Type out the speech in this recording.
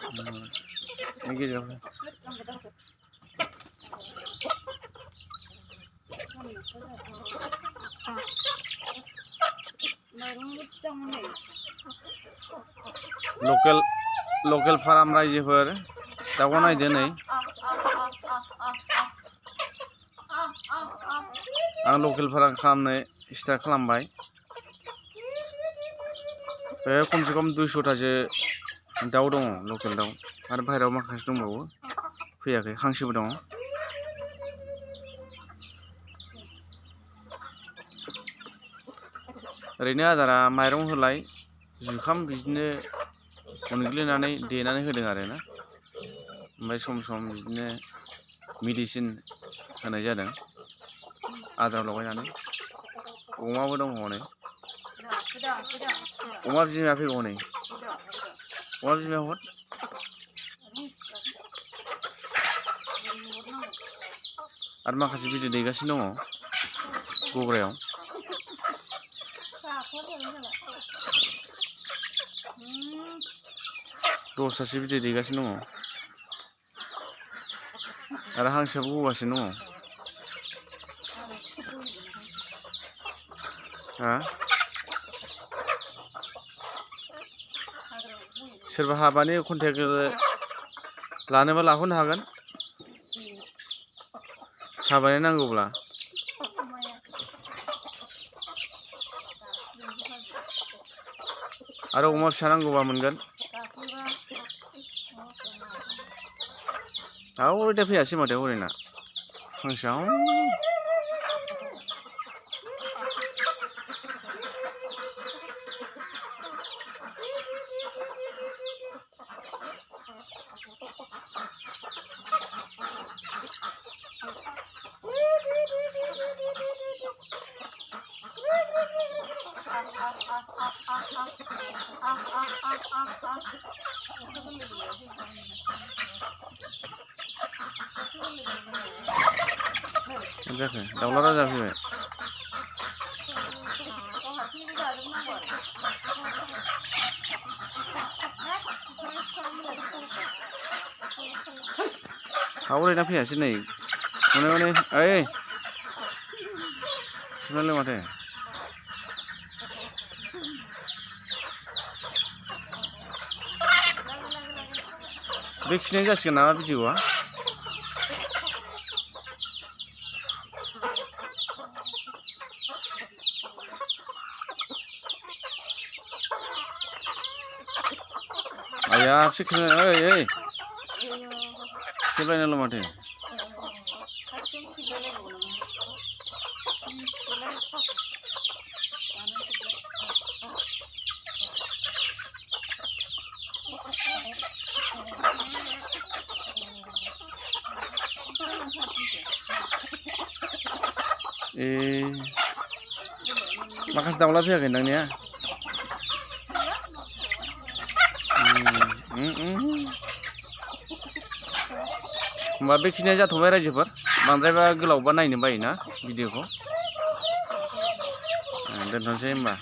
Ini गेजेराव लकेल farm रायजोफोर दाउआ नायदो नै आं लकेल फार्म खालामनो स्टार्ट खालामबाय बे खमसे खम 200तासो दाउ दङ लकेल दाउ आरो बाहेरायाव माखासे दंबावो फैयाखै हांसोबो दङ ओरैनो आदारा माइरं होलाय जुखाम बिदिनो उनग्लिनानै देनानै होदों आरो ना ओमफ्राय सम सम बिदिनो मेडिसिन होनाय जादों आदार लगायनानै अमाबो दङ हनै अमा बिमाया फैगौ नै अमा बिमाया हर आरो माखासे बिदै दैगासिनो दङ गग्रायाव दसतासो बिदै दैगासिनो दङ आरो हांसोआबो गगासिनो दङ सोरबा हाबानि कन्टेक्ट लानोबा लाहरनो हागोन हाबानि नांगौब्ला आरो अमा फिसा नांगौबा मोनगोन दा फैयासै माथो हरैना हांसोआ जाखो दाउला राजा फैबाय ओरैना फैयासै नै हनै ओइ सुनालै माथो बे खिनाय जासिगोन नामा भिडिअआ आया खिनाय ओइ खेबलायनायल' माथो माखासे दाउला फैयाखै नोंनिया होमबा बेखिनिया जाथ'बाय रायजोफोर बांद्रायबा गोलावबा नायनो बायोना भिडिअखौ दोनथ'नोसै होमबा